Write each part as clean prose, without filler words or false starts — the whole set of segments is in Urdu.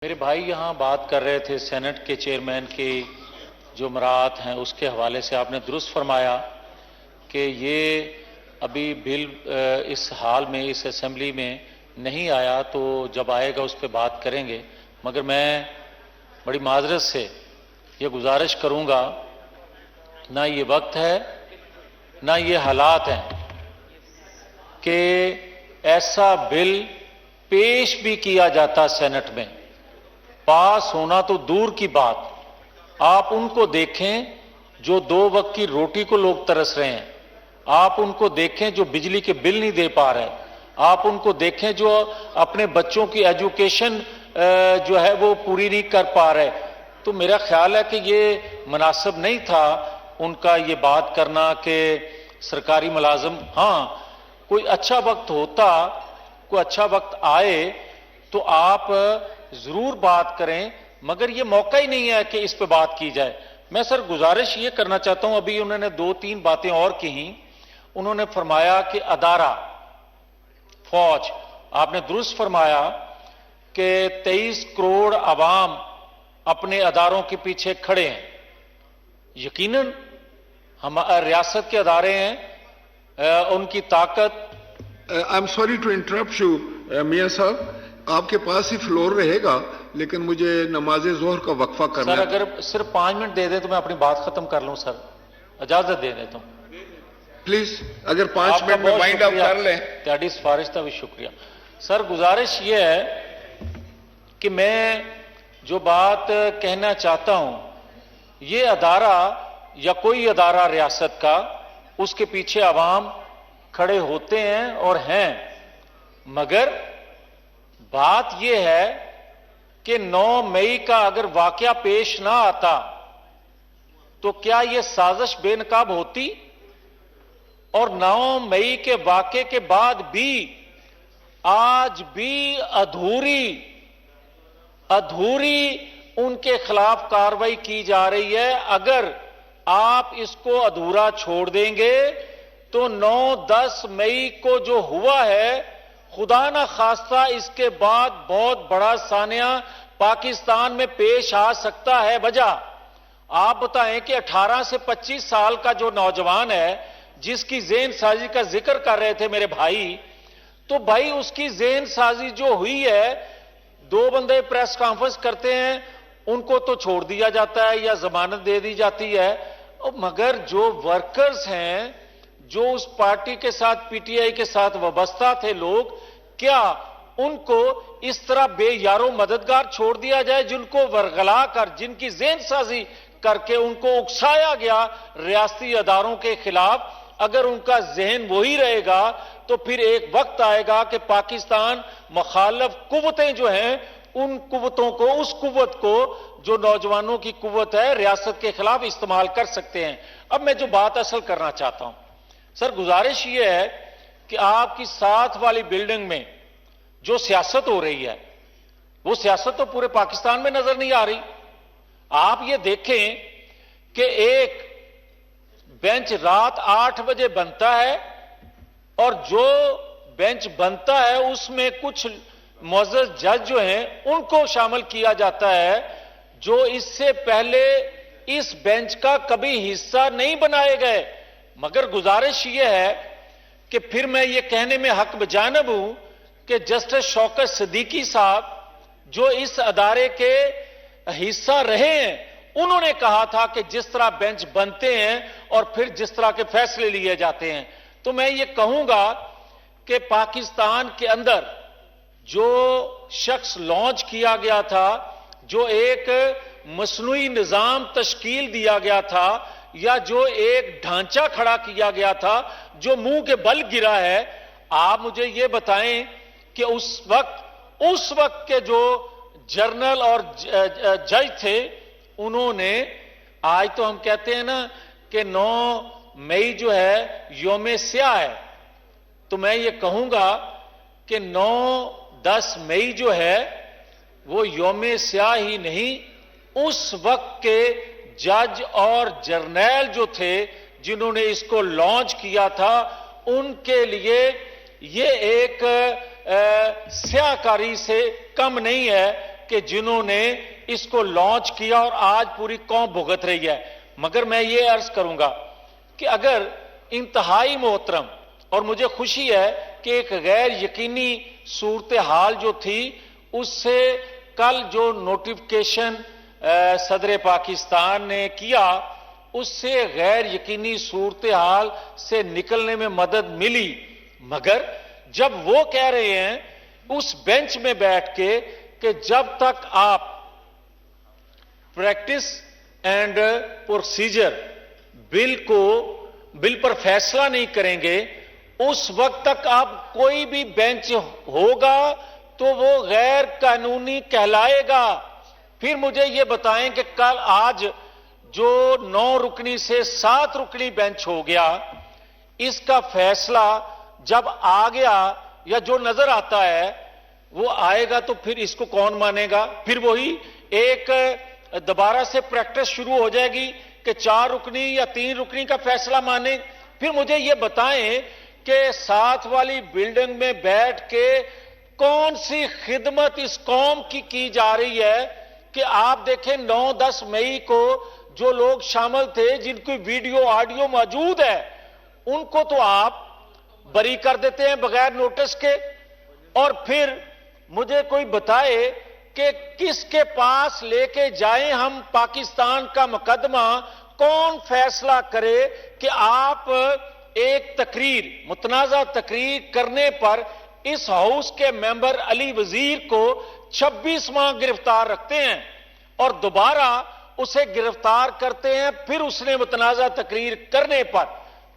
میرے بھائی یہاں بات کر رہے تھے سینٹ کے چیئرمین کی جو مراعات ہیں اس کے حوالے سے آپ نے درست فرمایا کہ یہ ابھی بل اس حال میں اس اسمبلی میں نہیں آیا، تو جب آئے گا اس پہ بات کریں گے۔ مگر میں بڑی معذرت سے یہ گزارش کروں گا، نہ یہ وقت ہے نہ یہ حالات ہیں کہ ایسا بل پیش بھی کیا جاتا سینٹ میں، پاس ہونا تو دور کی بات۔ آپ ان کو دیکھیں جو 2 وقت کی روٹی کو لوگ ترس رہے ہیں، آپ ان کو دیکھیں جو بجلی کے بل نہیں دے پا رہے، آپ ان کو دیکھیں جو اپنے بچوں کی ایجوکیشن جو ہے وہ پوری نہیں کر پا رہے۔ تو میرا خیال ہے کہ یہ مناسب نہیں تھا ان کا یہ بات کرنا کہ سرکاری ملازم، ہاں کوئی اچھا وقت ہوتا، کوئی اچھا وقت آئے تو آپ ضرور بات کریں، مگر یہ موقع ہی نہیں ہے کہ اس پہ بات کی جائے۔ میں سر گزارش یہ کرنا چاہتا ہوں، ابھی انہوں نے 2-3 باتیں اور کہیں۔ انہوں نے فرمایا کہ ادارہ فوج، آپ نے درست فرمایا کہ 23 کروڑ عوام اپنے اداروں کے پیچھے کھڑے ہیں۔ یقیناً ہم ریاست کے ادارے ہیں، ان کی طاقت۔ I'm sorry to interrupt you, میاں صاحب، آپ کے پاس ہی فلور رہے گا، لیکن مجھے نماز ظہر کا وقفہ کرنا ہے۔ سر اگر صرف 5 منٹ دے دیں تو میں اپنی بات ختم کر لوں سر، اجازت دے دیتا ہوں پلیز اگر 5 منٹ میں مائنڈ اپ کر لیں۔ تہاڈی سفارش کا بھی شکریہ سر۔ گزارش یہ ہے کہ میں جو بات کہنا چاہتا ہوں، یہ ادارہ یا کوئی ادارہ ریاست کا، اس کے پیچھے عوام کھڑے ہوتے ہیں اور ہیں، مگر بات یہ ہے کہ 9 مئی کا اگر واقعہ پیش نہ آتا تو کیا یہ سازش بے نقاب ہوتی؟ اور 9 مئی کے واقعے کے بعد بھی آج بھی ادھوری ان کے خلاف کارروائی کی جا رہی ہے۔ اگر آپ اس کو ادھورا چھوڑ دیں گے تو 9-10 مئی کو جو ہوا ہے، خدا نہ خواستہ اس کے بعد بہت بڑا سانحہ پاکستان میں پیش آ سکتا ہے۔ وجہ آپ بتائیں کہ 18 سے 25 سال کا جو نوجوان ہے، جس کی ذہن سازی کا ذکر کر رہے تھے میرے بھائی، تو بھائی اس کی ذہن سازی جو ہوئی ہے، 2 بندے پریس کانفرنس کرتے ہیں، ان کو تو چھوڑ دیا جاتا ہے یا ضمانت دے دی جاتی ہے، مگر جو ورکرز ہیں، جو اس پارٹی کے ساتھ پی ٹی آئی کے ساتھ وابستہ تھے لوگ، کیا ان کو اس طرح بے یارو مددگار چھوڑ دیا جائے، جن کو ورغلا کر، جن کی ذہن سازی کر کے ان کو اکسایا گیا ریاستی اداروں کے خلاف؟ اگر ان کا ذہن وہی رہے گا تو پھر ایک وقت آئے گا کہ پاکستان مخالف قوتیں جو ہیں، ان قوتوں کو، اس قوت کو جو نوجوانوں کی قوت ہے، ریاست کے خلاف استعمال کر سکتے ہیں۔ اب میں جو بات اصل کرنا چاہتا ہوں سر، گزارش یہ ہے کہ آپ کی ساتھ والی بلڈنگ میں جو سیاست ہو رہی ہے، وہ سیاست تو پورے پاکستان میں نظر نہیں آ رہی۔ آپ یہ دیکھیں کہ ایک بینچ رات 8 بجے بنتا ہے، اور جو بینچ بنتا ہے اس میں کچھ معزز جج جو ہیں ان کو شامل کیا جاتا ہے، جو اس سے پہلے اس بینچ کا کبھی حصہ نہیں بنائے گئے۔ مگر گزارش یہ ہے کہ پھر میں یہ کہنے میں حق بجانب ہوں کہ جسٹس شوکت صدیقی صاحب، جو اس ادارے کے حصہ رہے ہیں، انہوں نے کہا تھا کہ جس طرح بینچ بنتے ہیں اور پھر جس طرح کے فیصلے لیے جاتے ہیں، تو میں یہ کہوں گا کہ پاکستان کے اندر جو شخص لانچ کیا گیا تھا، جو ایک مصنوعی نظام تشکیل دیا گیا تھا، یا جو ایک ڈھانچہ کھڑا کیا گیا تھا جو منہ کے بل گرا ہے، آپ مجھے یہ بتائیں کہ اس وقت کے جو جرنل اور جج تھے، انہوں نے، آج تو ہم کہتے ہیں نا کہ 9 مئی جو ہے یوم سیاہ ہے، تو میں یہ کہوں گا کہ 9-10 مئی جو ہے وہ یوم سیاہ ہی نہیں، اس وقت کے جج اور جرنیل جو تھے جنہوں نے اس کو لانچ کیا تھا، ان کے لیے یہ ایک سیاہ کاری سے کم نہیں ہے کہ جنہوں نے اس کو لانچ کیا اور آج پوری قوم بھگت رہی ہے. مگر میں یہ عرض کروں گا کہ اگر انتہائی محترم، اور مجھے خوشی ہے کہ ایک غیر یقینی صورتحال جو تھی اس سے کل جو نوٹیفیکیشن صدر پاکستان نے کیا اس سے غیر یقینی صورتحال سے نکلنے میں مدد ملی. مگر جب وہ کہہ رہے ہیں اس بینچ میں بیٹھ کے کہ جب تک آپ پریکٹس اینڈ پروسیجر بل پر فیصلہ نہیں کریں گے اس وقت تک آپ کوئی بھی بینچ ہوگا تو وہ غیر قانونی کہلائے گا. پھر مجھے یہ بتائیں کہ کل آج جو 9 رکنی سے 7 رکنی بینچ ہو گیا اس کا فیصلہ جب آ گیا یا جو نظر آتا ہے وہ آئے گا تو پھر اس کو کون مانے گا؟ پھر وہی ایک دوبارہ سے پریکٹس شروع ہو جائے گی کہ 4 رکنی یا 3 رکنی کا فیصلہ مانے. پھر مجھے یہ بتائیں کہ ساتھ والی بلڈنگ میں بیٹھ کے کون سی خدمت اس قوم کی جا رہی ہے کہ آپ دیکھیں 9-10 مئی کو جو لوگ شامل تھے جن کی ویڈیو آڈیو موجود ہے ان کو تو آپ بری کر دیتے ہیں بغیر نوٹس کے. اور پھر مجھے کوئی بتائے کہ کس کے پاس لے کے جائیں ہم پاکستان کا مقدمہ، کون فیصلہ کرے کہ آپ ایک تقریر متنازع تقریر کرنے پر اس ہاؤس کے ممبر علی وزیر کو 26 ماہ گرفتار رکھتے ہیں اور دوبارہ اسے گرفتار کرتے ہیں پھر اس نے متنازع تقریر کرنے پر.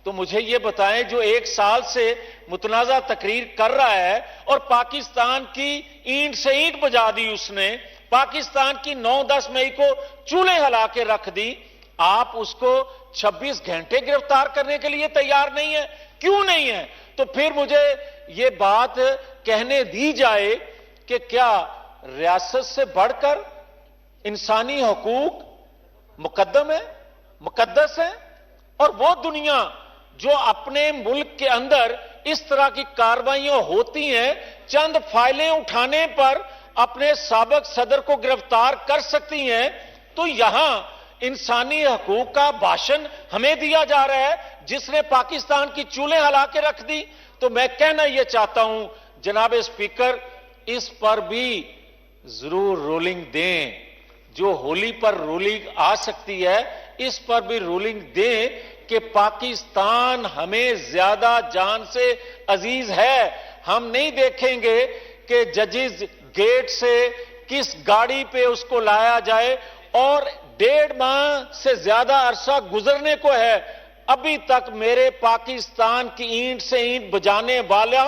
تو مجھے یہ بتائیں جو 1 سال سے متنازع تقریر کر رہا ہے اور پاکستان کی اینٹ سے اینٹ بجا دی، اس نے پاکستان کی 9-10 مئی کو چولہے ہلا کے رکھ دی، آپ اس کو 26 گھنٹے گرفتار کرنے کے لیے تیار نہیں ہیں؟ کیوں نہیں ہیں؟ تو پھر مجھے یہ بات کہنے دی جائے کہ کیا ریاست سے بڑھ کر انسانی حقوق مقدم ہے، مقدس ہے؟ اور وہ دنیا جو اپنے ملک کے اندر اس طرح کی کارروائیاں ہوتی ہیں چند فائلیں اٹھانے پر اپنے سابق صدر کو گرفتار کر سکتی ہیں، تو یہاں انسانی حقوق کا بھاشن ہمیں دیا جا رہا ہے جس نے پاکستان کی چولہے ہلا کے رکھ دی. تو میں کہنا یہ چاہتا ہوں جناب اسپیکر اس پر بھی ضرور رولنگ دیں، جو ہولی پر رولنگ آ سکتی ہے اس پر بھی رولنگ دیں کہ پاکستان ہمیں زیادہ جان سے عزیز ہے. ہم نہیں دیکھیں گے کہ ججز گیٹ سے کس گاڑی پہ اس کو لایا جائے، اور 1.5 ماہ سے زیادہ عرصہ گزرنے کو ہے ابھی تک میرے پاکستان کی اینٹ سے اینٹ بجانے والا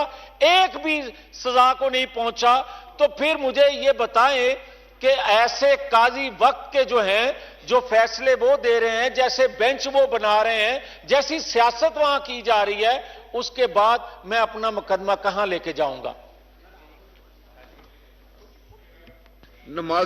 ایک بھی سزا کو نہیں پہنچا. تو پھر مجھے یہ بتائیں کہ ایسے قاضی وقت کے جو ہیں جو فیصلے وہ دے رہے ہیں، جیسے بینچ وہ بنا رہے ہیں، جیسی سیاست وہاں کی جا رہی ہے، اس کے بعد میں اپنا مقدمہ کہاں لے کے جاؤں گا؟ نماز